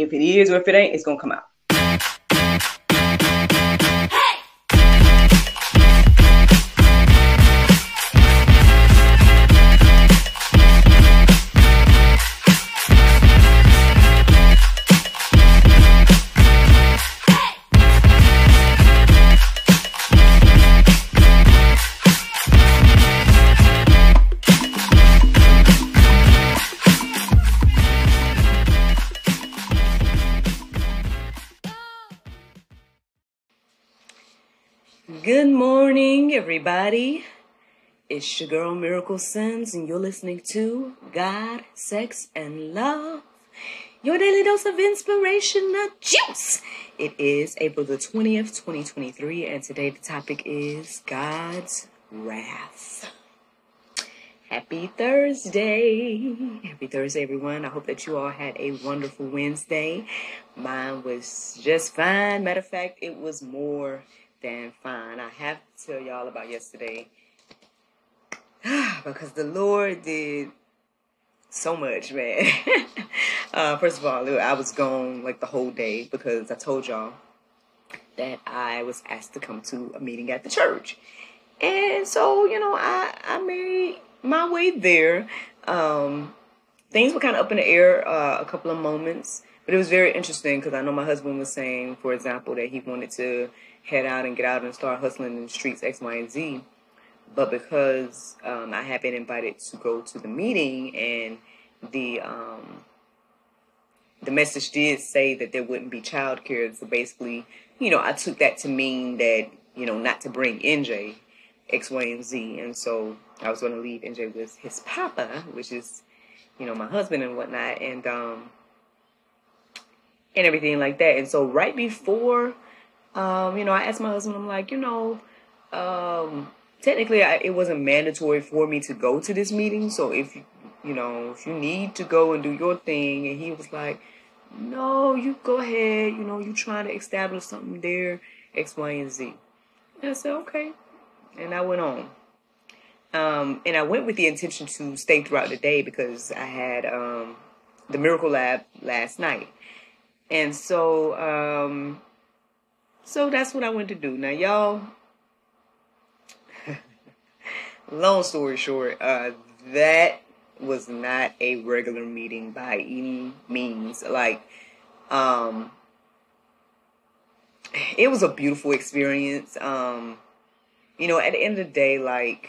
If it is or if it ain't, it's going to come out. Good morning, everybody. It's your girl, Miracle Sims, and you're listening to God, Sex, and Love, your daily dose of inspirational juice. It is April the 20th, 2023, and today the topic is God's wrath. Happy Thursday. Happy Thursday, everyone. I hope that you all had a wonderful Wednesday. Mine was just fine. Matter of fact, it was more than fine. I have to tell y'all about yesterday because the Lord did so much, man. First of all, I was gone like the whole day because I told y'all that I was asked to come to a meeting at the church. And so, I made my way there. Things were kind of up in the air a couple of moments, but it was very interesting because I know my husband was saying, for example, that he wanted to head out and get out and start hustling in the streets, X, Y, and Z. But because I had been invited to go to the meeting, and the message did say that there wouldn't be childcare, so basically, I took that to mean that, not to bring NJ, X, Y, and Z. And so I was going to leave NJ with his papa, which is, my husband and whatnot, and everything like that. And so right before, I asked my husband, I'm like, technically it wasn't mandatory for me to go to this meeting. So if you need to go and do your thing. And he was like, no, you go ahead. You trying to establish something there, X, Y, and Z. And I said, okay. And I went on. And I went with the intention to stay throughout the day because I had the Miracle Lab last night. And so that's what I went to do. Now, y'all, long story short, that was not a regular meeting by any means. Like, it was a beautiful experience. At the end of the day, like,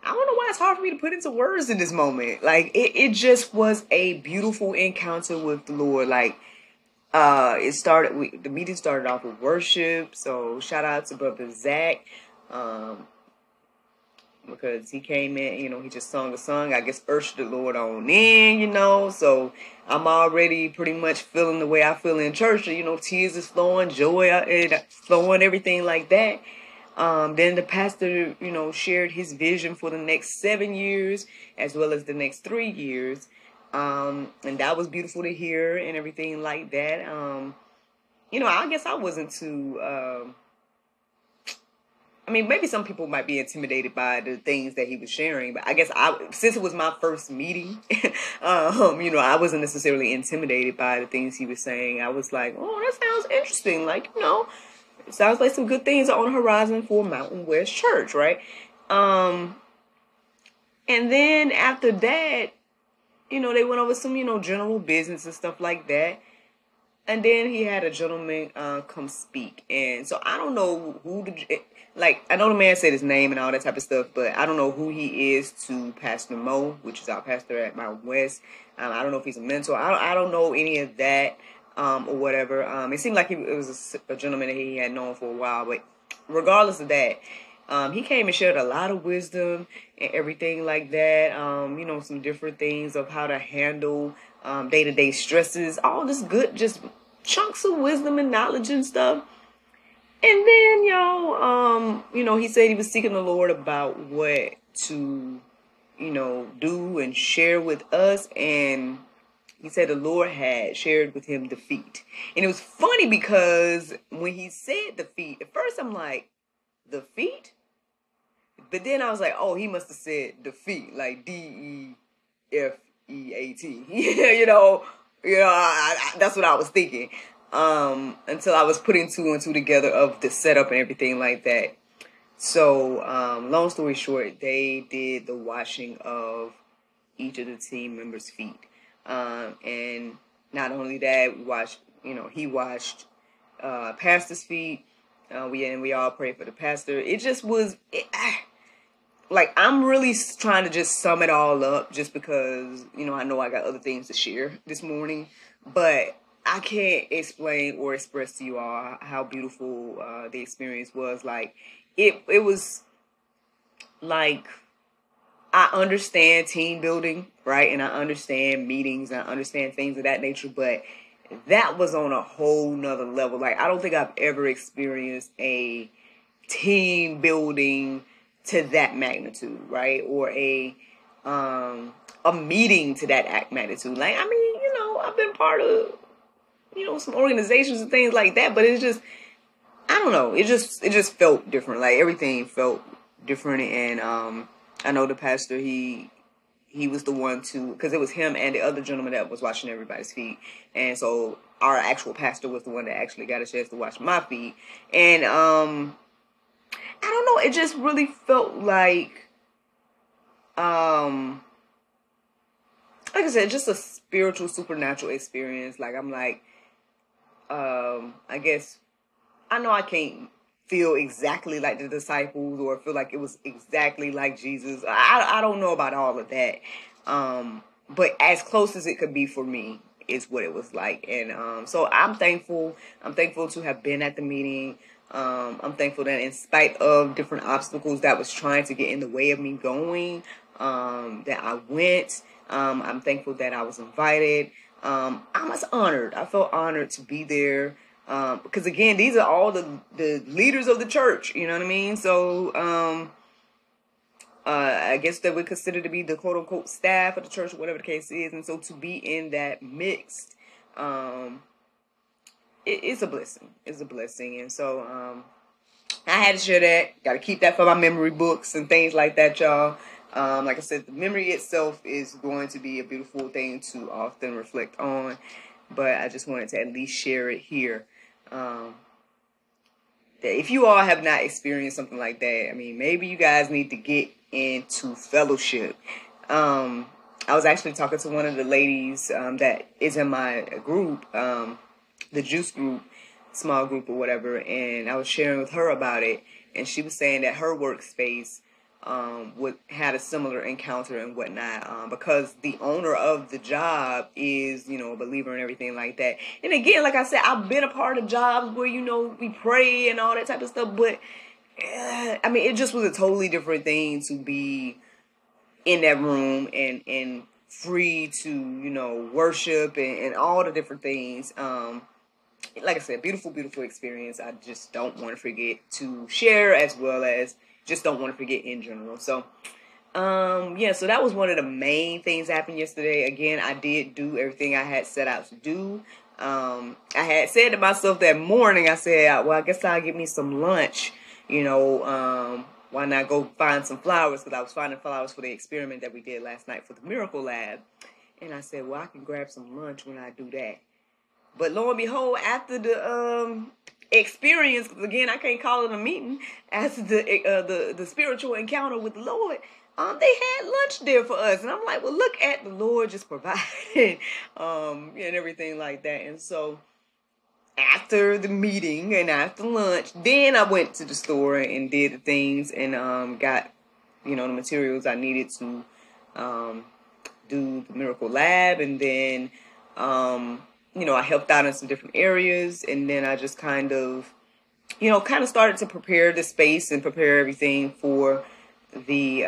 I don't know why it's hard for me to put into words in this moment. Like, it just was a beautiful encounter with the Lord. Like, the meeting started off with worship. So shout out to Brother Zach, because he came in, he just sung a song, I guess, ushered the Lord on in, so I'm already pretty much feeling the way I feel in church. Tears is flowing, joy flowing, everything like that. Then the pastor, shared his vision for the next 7 years as well as the next 3 years. And that was beautiful to hear and everything like that. I guess I wasn't too, maybe some people might be intimidated by the things that he was sharing, but I guess since it was my first meeting, I wasn't necessarily intimidated by the things he was saying. I was like, oh, that sounds interesting. Like, it sounds like some good things are on the horizon for Mountain West Church, right? And then after that, they went over some, general business and stuff like that. And then he had a gentleman come speak. And so I don't know I know the man said his name and all that type of stuff, but I don't know who he is to Pastor Mo, which is our pastor at Mountain West. I don't know if he's a mentor. I don't know any of that or whatever. It seemed like it was a gentleman that he had known for a while. But regardless of that, he came and shared a lot of wisdom and everything like that. Some different things of how to handle day-to-day stresses. All this good, just chunks of wisdom and knowledge and stuff. And then, he said he was seeking the Lord about what to, do and share with us. And he said the Lord had shared with him defeat. And it was funny because when he said defeat, at first I'm like, defeat? But then I was like, oh, he must have said defeat, like DEFEAT. That's what I was thinking. Until I was putting two and two together of the setup and everything like that. So, long story short, they did the washing of each of the team members' feet. And not only that, he washed pastor's feet. We all prayed for the pastor. It just was, like, I'm really trying to just sum it all up just because, I know I got other things to share this morning. But I can't explain or express to you all how beautiful the experience was. Like, it was like, I understand team building, right? And I understand meetings and I understand things of that nature, but that was on a whole nother level. Like, I don't think I've ever experienced a team building to that magnitude, right? Or a meeting to that magnitude. Like, I mean, I've been part of, some organizations and things like that, but it's just, I don't know. It just felt different. Like, everything felt different. And I know the pastor, he was the one to, because it was him and the other gentleman that was washing everybody's feet. And so our actual pastor was the one that actually got a chance to wash my feet. And I don't know. It just really felt like I said, just a spiritual, supernatural experience. Like, I'm like, I guess, I know I can't feel exactly like the disciples or feel like it was exactly like Jesus. I don't know about all of that. But as close as it could be for me is what it was like. And so I'm thankful. I'm thankful to have been at the meeting. I'm thankful that in spite of different obstacles that was trying to get in the way of me going, that I went. I'm thankful that I was invited. I was honored. I felt honored to be there. Because again, these are all the leaders of the church, you know what I mean? So, I guess that we consider to be the quote unquote staff of the church or whatever the case is. And so to be in that mixed, it's a blessing. It's a blessing. And so, I had to share that. Got to keep that for my memory books and things like that, y'all. Like I said, the memory itself is going to be a beautiful thing to often reflect on. But I just wanted to at least share it here. That if you all have not experienced something like that, I mean, maybe you guys need to get into fellowship. I was actually talking to one of the ladies that is in my group, the juice group, small group or whatever, and I was sharing with her about it, and she was saying that her workspace had a similar encounter and whatnot, because the owner of the job is, a believer and everything like that. And again, like I said, I've been a part of jobs where, we pray and all that type of stuff, but I mean, it just was a totally different thing to be in that room and free to, worship and all the different things. Like I said, beautiful, beautiful experience. I just don't want to forget to share, as well as just don't want to forget in general. So, so that was one of the main things that happened yesterday. Again, I did do everything I had set out to do. I had said to myself that morning, I said, well, I guess I'll get me some lunch, why not go find some flowers? Because I was finding flowers for the experiment that we did last night for the Miracle Lab. And I said, well, I can grab some lunch when I do that. But lo and behold, after the experience, because again, I can't call it a meeting, after the spiritual encounter with the Lord, they had lunch there for us. And I'm like, well, look at the Lord just providing, and everything like that. And so after the meeting and after lunch, then I went to the store and did the things and got, the materials I needed to do the Miracle Lab. And then, I helped out in some different areas. And then I just kind of started to prepare the space and prepare everything for the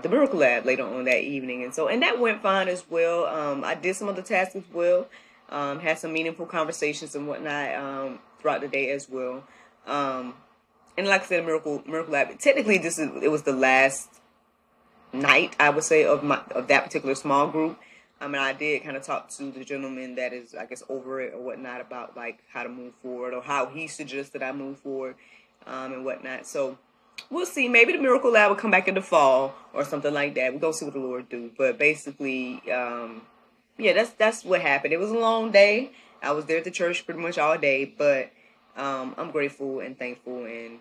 Miracle Lab later on that evening. And that went fine as well. I did some other tasks as well. Had some meaningful conversations and whatnot throughout the day as well. And like I said, Miracle Lab. Technically, it was the last night, I would say, of that particular small group. I did kind of talk to the gentleman that is, I guess, over it or whatnot about like how to move forward or how he suggested I move forward and whatnot. So we'll see. Maybe the Miracle Lab will come back in the fall or something like that. We're gonna see what the Lord do. But basically, yeah, that's what happened. It was a long day. I was there at the church pretty much all day, but I'm grateful and thankful, and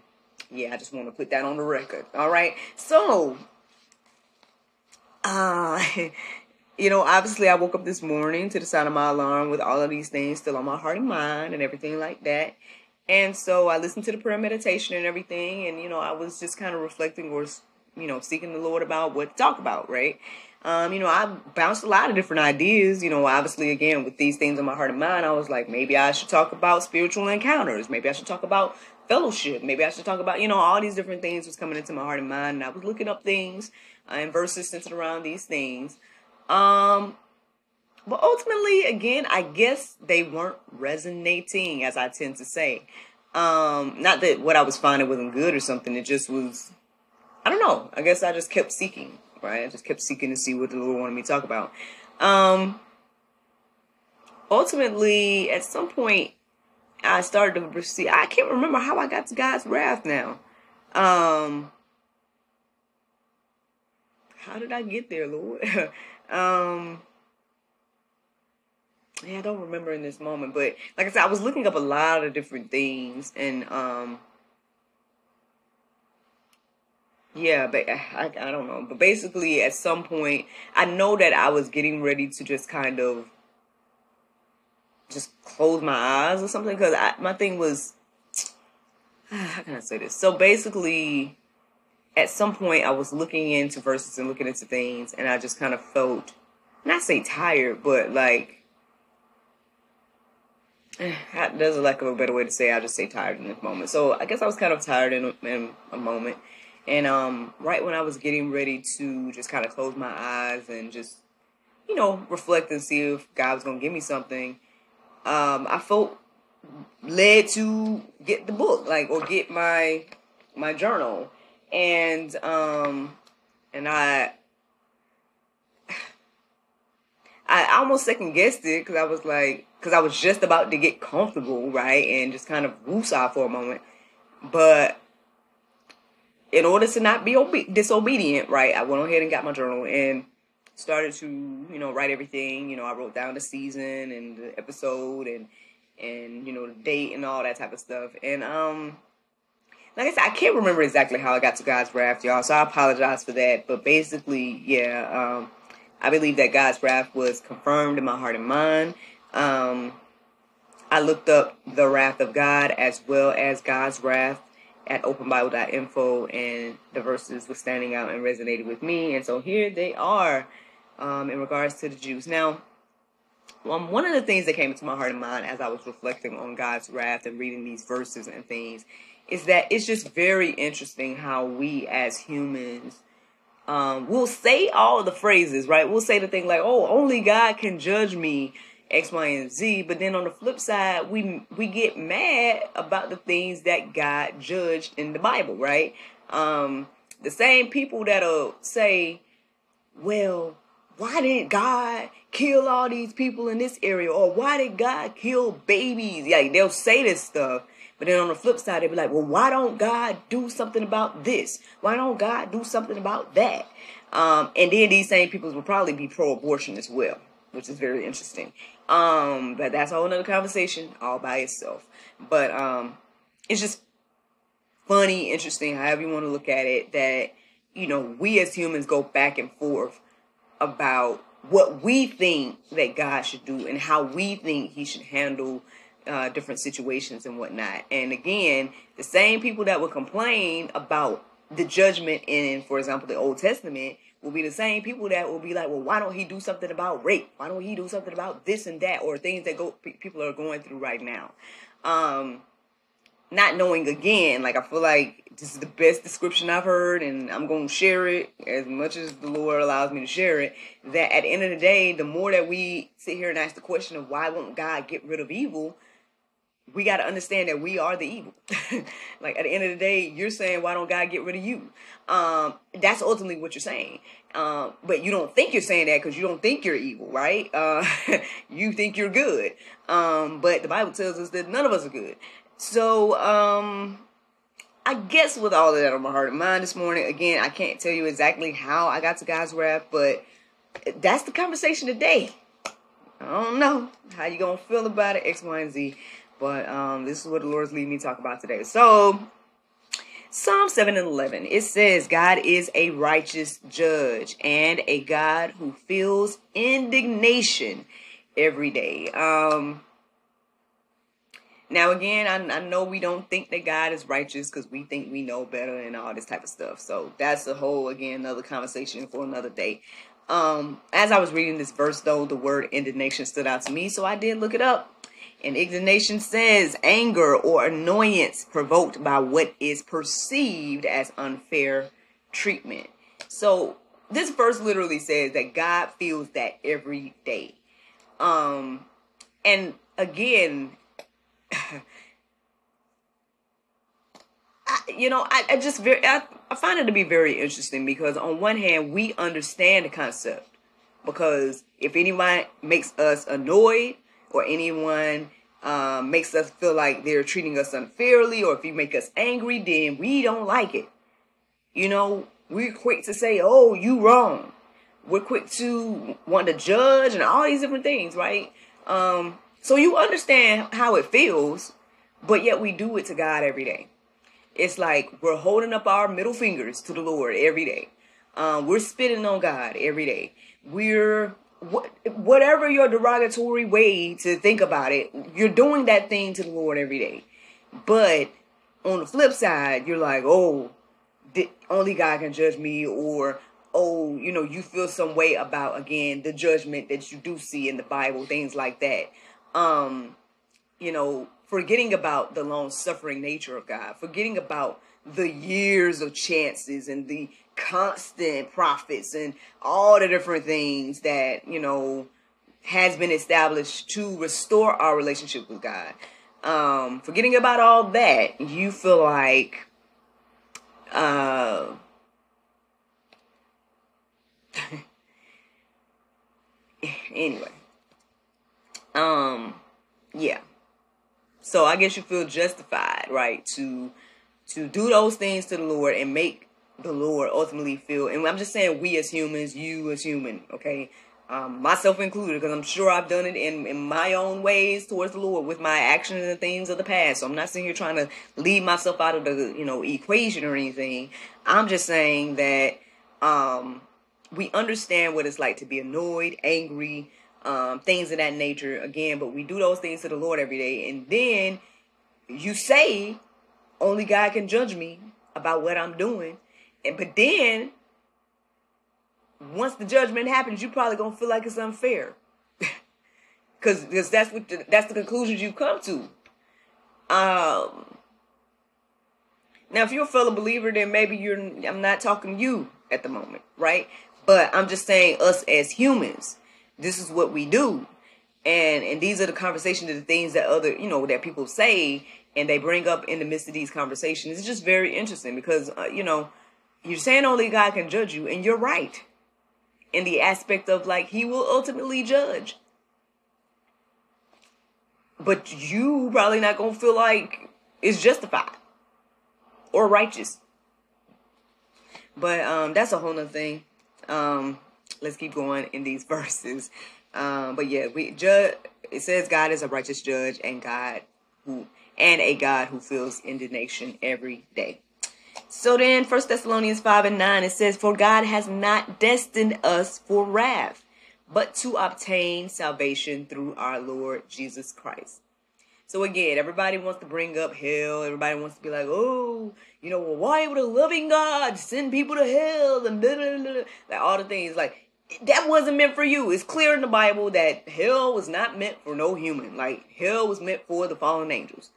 yeah, I just want to put that on the record. All right, so obviously I woke up this morning to the sound of my alarm with all of these things still on my heart and mind and everything like that. And so I listened to the prayer meditation and everything, and I was just kind of reflecting or seeking the Lord about what to talk about, right? I bounced a lot of different ideas, obviously, again, with these things on my heart and mind. I was like, maybe I should talk about spiritual encounters. Maybe I should talk about fellowship. Maybe I should talk about, all these different things was coming into my heart and mind. And I was looking up things and verses centered around these things. But ultimately, again, I guess they weren't resonating, as I tend to say. Not that what I was finding wasn't good or something. It just was, I don't know. I guess I just kept seeking. Right, I just kept seeking to see what the Lord wanted me to talk about. Ultimately, at some point, I started to see. I can't remember how I got to God's wrath now. How did I get there, Lord? Yeah, I don't remember in this moment. But like I said, I was looking up a lot of different things, and yeah, but I don't know. But basically, at some point, I know that I was getting ready to just kind of just close my eyes or something. Because my thing was, how can I say this? So basically, at some point, I was looking into verses and looking into things. And I just kind of felt, not say tired, but like, there's a lack of a better way to say it. I'll just say tired in this moment. So I guess I was kind of tired in a moment. And right when I was getting ready to just kind of close my eyes and just, reflect and see if God was going to give me something, I felt led to get the book, or get my journal. And I almost second guessed it because I was just about to get comfortable, right, and just kind of woosah for a moment. But in order to not be disobedient, right, I went ahead and got my journal and started to, write everything. I wrote down the season and the episode and the date and all that type of stuff. And like I said, I can't remember exactly how I got to God's wrath, y'all, so I apologize for that. But basically, yeah, I believe that God's wrath was confirmed in my heart and mind. I looked up the wrath of God as well as God's wrath at openbible.info, and the verses were standing out and resonated with me. And so here they are in regards to the Jews. Now, one of the things that came into my heart and mind as I was reflecting on God's wrath and reading these verses and things is that it's just very interesting how we as humans we'll say all the phrases, right? We'll say the thing like, oh, only God can judge me, X, Y, and Z. But then on the flip side, we get mad about the things that God judged in the Bible, right? The same people that'll say, well, why did God kill all these people in this area? Or why did God kill babies? Yeah, they'll say this stuff. But then on the flip side, they'll be like, well, why don't God do something about this? Why don't God do something about that? And then these same people will probably be pro-abortion as well, which is very interesting. But that's a whole nother conversation all by itself. But it's just funny, interesting, however you want to look at it, that, we as humans go back and forth about what we think that God should do and how we think he should handle different situations and whatnot. And again, the same people that will complain about the judgment in, for example, the Old Testament will be the same people that will be like, well, why don't he do something about rape? Why don't he do something about this and that, or things that people are going through right now? Not knowing, again, I feel like this is the best description I've heard, and I'm going to share it as much as the Lord allows me to share it, that at the end of the day, the more that we sit here and ask the question of why won't God get rid of evil, we got to understand that we are the evil. At the end of the day, you're saying, why don't God get rid of you? That's ultimately what you're saying. But you don't think you're saying that because you don't think you're evil, right? You think you're good. But the Bible tells us that none of us are good. So, I guess with all of that on my heart and mind this morning, again, I can't tell you exactly how I got to God's wrath, but that's the conversation today. I don't know how you gonna feel about it, X, Y, and Z, but this is what the Lord's leading me to talk about today. So, Psalm 7:11, it says, God is a righteous judge and a God who feels indignation every day. Now, again, I know we don't think that God is righteous because we think we know better and all this type of stuff. So that's a whole, again, another conversation for another day. As I was reading this verse, though, the word indignation stood out to me, so I did look it up. And indignation says anger or annoyance provoked by what is perceived as unfair treatment. So this verse literally says that God feels that every day. And again, I find it to be very interesting because on one hand, we understand the concept because if anyone makes us annoyed or anyone makes us feel like they're treating us unfairly, or if you make us angry, then we don't like it. You know, we're quick to say, oh, you wrong. We're quick to want to judge and all these different things, right? So you understand how it feels, but yet we do it to God every day. It's like we're holding up our middle fingers to the Lord every day. We're spitting on God every day. We're whatever your derogatory way to think about it, you're doing that thing to the Lord every day. But on the flip side, you're like, oh, only God can judge me, or oh, you know, you feel some way about, again, the judgment that you do see in the Bible, things like that. You know, forgetting about the long-suffering nature of God, forgetting about the years of chances and the constant prophets and all the different things that, you know, has been established to restore our relationship with God. Forgetting about all that, you feel like, anyway, yeah. So I guess you feel justified, right, to do those things to the Lord and make the Lord ultimately feel. And I'm just saying, we as humans, you as human, okay, myself included, because I'm sure I've done it in my own ways towards the Lord with my actions and things of the past. So I'm not sitting here trying to leave myself out of the, you know, equation or anything. I'm just saying that we understand what it's like to be annoyed, angry, things of that nature, again, but we do those things to the Lord every day. And then you say, only God can judge me about what I'm doing. But then, once the judgment happens, you're probably going to feel like it's unfair. Because that's the conclusions you come to. Now, if you're a fellow believer, then maybe I'm not talking to you at the moment, right? But I'm just saying, us as humans, this is what we do. And these are the conversations and the things that that people say, and they bring up in the midst of these conversations. It's just very interesting because, you're saying only God can judge you, and you're right. In the aspect of, like, he will ultimately judge. But you probably not going to feel like it's justified or righteous. But that's a whole nother thing. Let's keep going in these verses. But yeah, it says God is a righteous judge and a God who feels indignation every day. So then 1 Thessalonians 5:9, it says, for God has not destined us for wrath, but to obtain salvation through our Lord Jesus Christ. So again, everybody wants to bring up hell. Everybody wants to be like, oh, well, why would a loving God send people to hell? And blah, blah, blah, blah. Like all the things. Like, that wasn't meant for you. It's clear in the Bible that hell was not meant for no human. Like, hell was meant for the fallen angels.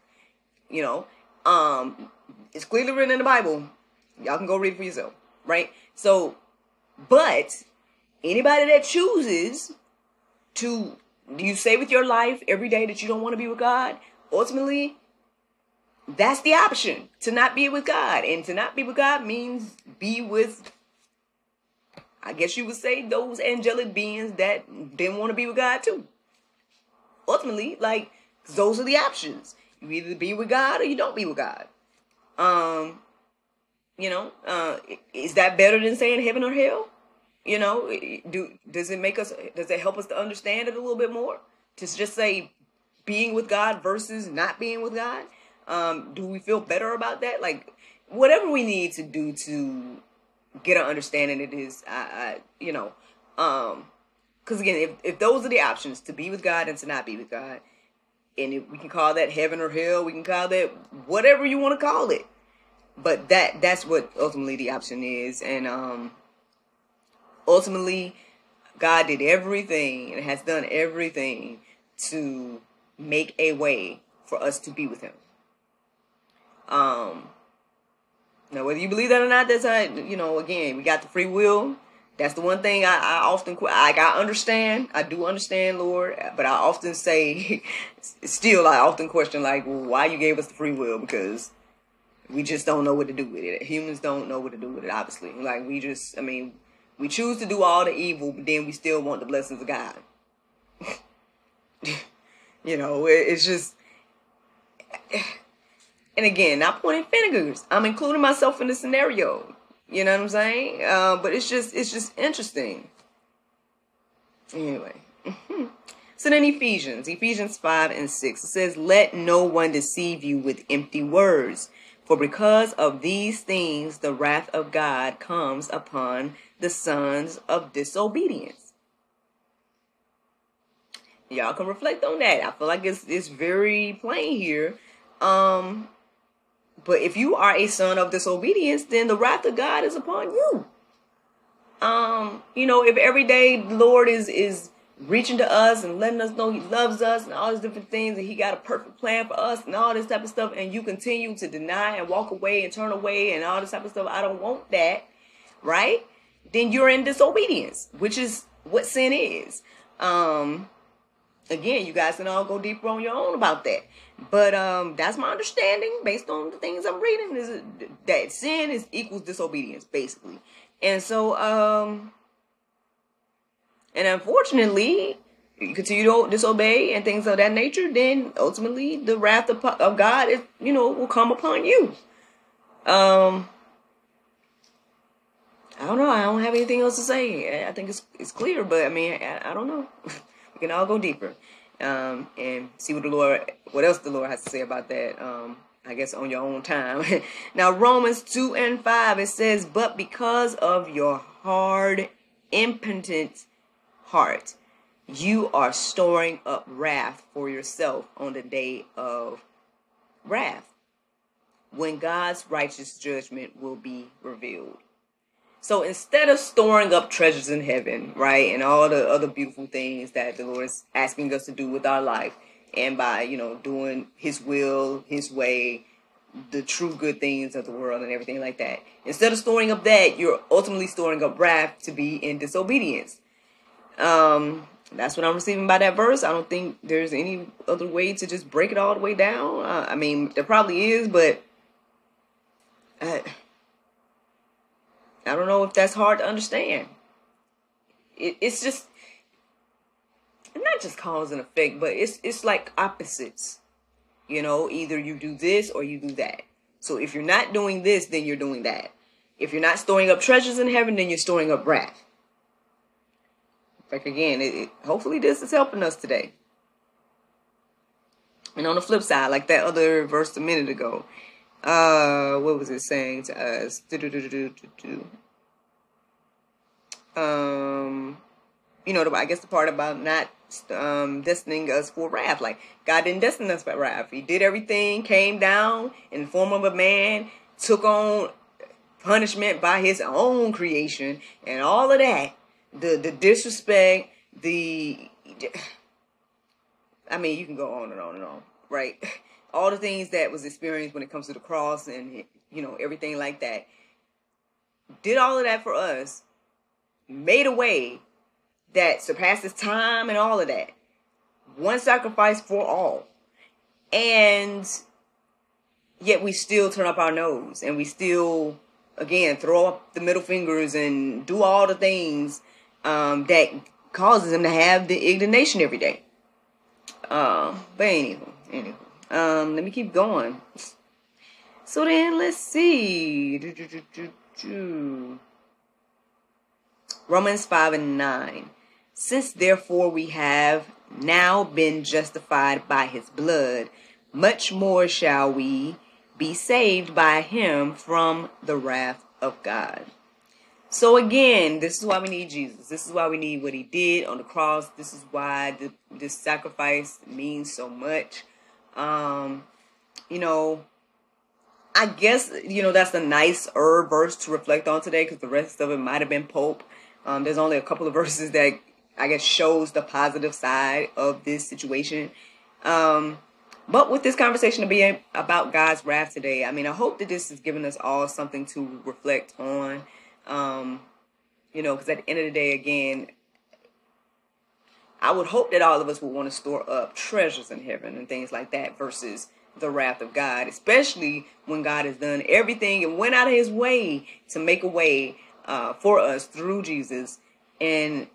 It's clearly written in the Bible. Y'all can go read it for yourself, right? So, but anybody that chooses to, you say with your life every day that you don't want to be with God, ultimately, that's the option, to not be with God. And to not be with God means be with, I guess you would say, those angelic beings that didn't want to be with God too. Ultimately, like, those are the options. You either be with God or you don't be with God. Um, is that better than saying heaven or hell? Does it help us to understand it a little bit more? To just say being with God versus not being with God? Do we feel better about that? Like, whatever we need to do to get an understanding, it is, because again, if those are the options, to be with God and to not be with God, and if we can call that heaven or hell, we can call that whatever you want to call it. But that's what ultimately the option is. And ultimately, God did everything and has done everything to make a way for us to be with him. Now, whether you believe that or not, that's how, again, we got the free will. That's the one thing I often, I understand. I do understand, Lord. But I often say, still, I often question, like, well, why you gave us the free will? Because we just don't know what to do with it. Humans don't know what to do with it, obviously. Like, we choose to do all the evil, but then we still want the blessings of God. It's just... And again, not pointing fingers. I'm including myself in the scenario. You know what I'm saying? But it's just interesting. Anyway. So then Ephesians 5 and 6, it says, "Let no one deceive you with empty words. For because of these things, the wrath of God comes upon the sons of disobedience." Y'all can reflect on that. I feel like it's very plain here. But if you are a son of disobedience, then the wrath of God is upon you. If every day the Lord is reaching to us and letting us know he loves us and all these different things, and he got a perfect plan for us and all this type of stuff, and you continue to deny and walk away and turn away and all this type of stuff, I don't want that, right? Then you're in disobedience, which is what sin is. Again, you guys can all go deeper on your own about that. But that's my understanding based on the things I'm reading, is that sin equals disobedience, basically. And so, and unfortunately, you continue to disobey and things of that nature, then ultimately the wrath of God is, will come upon you. I don't know. I don't have anything else to say. I think it's clear, but I don't know. We can all go deeper. And see what else the Lord has to say about that. I guess on your own time. Now, Romans 2 and 5, it says, "But because of your hard, impotent heart, you are storing up wrath for yourself on the day of wrath, when God's righteous judgment will be revealed." So instead of storing up treasures in heaven, right, and all the other beautiful things that the Lord is asking us to do with our life, and by, doing his will, his way, the true good things of the world and everything like that, instead of storing up that, you're ultimately storing up wrath to be in disobedience. That's what I'm receiving by that verse. I don't think there's any other way to just break it all the way down. There probably is, but I don't know if that's hard to understand. It's just, not just cause and effect, but it's like opposites. Either you do this or you do that. So if you're not doing this, then you're doing that. If you're not storing up treasures in heaven, then you're storing up wrath. Like, again, hopefully this is helping us today. And on the flip side, like that other verse a minute ago, what was it saying to us? I guess the part about not destining us for wrath. Like, God didn't destine us for wrath. He did everything, came down in the form of a man, took on punishment by his own creation, and all of that. The disrespect, you can go on and on and on, right? All the things that was experienced when it comes to the cross and, everything like that. Did all of that for us, made a way that surpasses time and all of that. One sacrifice for all. And yet we still turn up our nose, and we still, again, throw up the middle fingers and do all the things that causes him to have the indignation every day. But anywho, let me keep going. So then let's see. Romans 5:9. Since therefore we have now been justified by his blood, much more shall we be saved by him from the wrath of God. So again, this is why we need Jesus. This is why we need what he did on the cross. This is why this sacrifice means so much. I guess, that's a nice verse to reflect on today, because the rest of it might have been Pope. There's only a couple of verses that I guess shows the positive side of this situation. But with this conversation being about God's wrath today, I hope that this has given us all something to reflect on. Because at the end of the day, again, I would hope that all of us would want to store up treasures in heaven and things like that versus the wrath of God, especially when God has done everything and went out of his way to make a way for us through Jesus. And,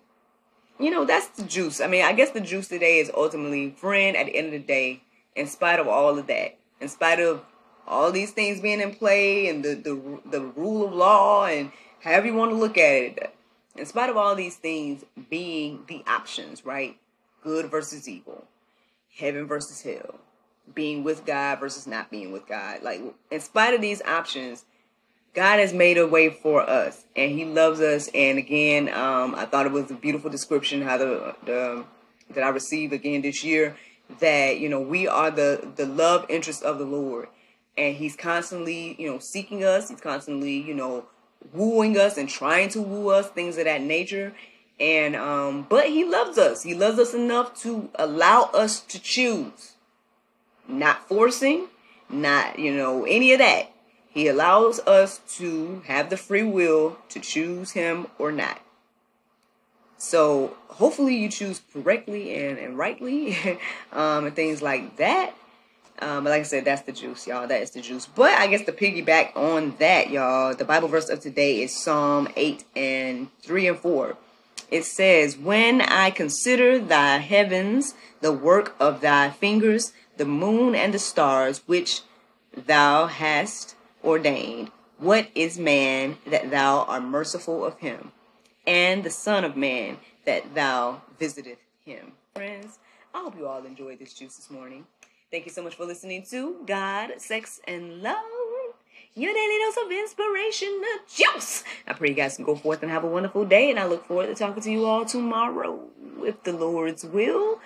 that's the juice. I guess the juice today is ultimately, friend, at the end of the day, in spite of all of that, in spite of all these things being in play and the rule of law and however you want to look at it, in spite of all these things being the options, right? Good versus evil, heaven versus hell, being with God versus not being with God. Like, in spite of these options, God has made a way for us, and he loves us. And again, I thought it was a beautiful description how that I received again this year, that, we are the love interest of the Lord, and he's constantly, seeking us. He's constantly, wooing us and trying to woo us, things of that nature. And, but he loves us. He loves us enough to allow us to choose, not forcing, not, any of that. He allows us to have the free will to choose him or not. So hopefully you choose correctly and rightly and things like that. But like I said, that's the juice, y'all. That is the juice. But I guess to piggyback on that, y'all, the Bible verse of today is Psalm 8:3-4. It says, when I consider thy heavens, the work of thy fingers, the moon and the stars, which thou hast ordained, what is man that thou art merciful of him, and the son of man that thou visiteth him? Friends, I hope you all enjoyed this juice this morning. Thank you so much for listening to God, Sex, and Love, your daily dose of inspirational juice. I pray you guys can go forth and have a wonderful day, and I look forward to talking to you all tomorrow, if the Lord's will.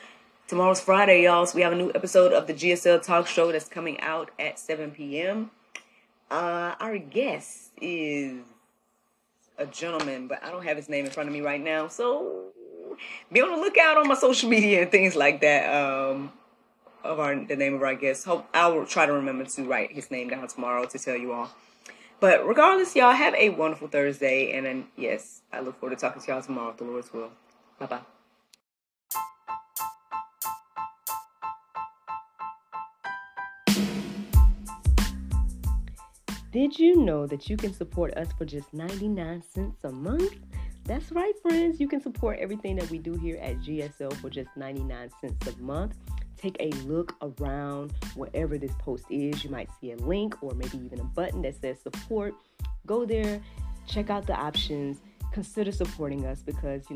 Tomorrow's Friday, y'all, so we have a new episode of the GSL Talk Show that's coming out at 7 p.m. Our guest is a gentleman, but I don't have his name in front of me right now, so be on the lookout on my social media and things like that of the name of our guest. Hope I will try to remember to write his name down tomorrow to tell you all. But regardless, y'all, have a wonderful Thursday, and then, yes, I look forward to talking to y'all tomorrow if the Lord's will. Bye-bye. Did you know that you can support us for just 99 cents a month? That's right, friends. You can support everything that we do here at GSL for just 99 cents a month. Take a look around wherever this post is. You might see a link or maybe even a button that says support. Go there, check out the options, consider supporting us because,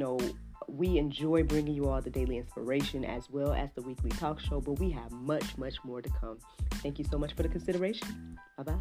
we enjoy bringing you all the daily inspiration as well as the weekly talk show, but we have much, much more to come. Thank you so much for the consideration. Bye-bye.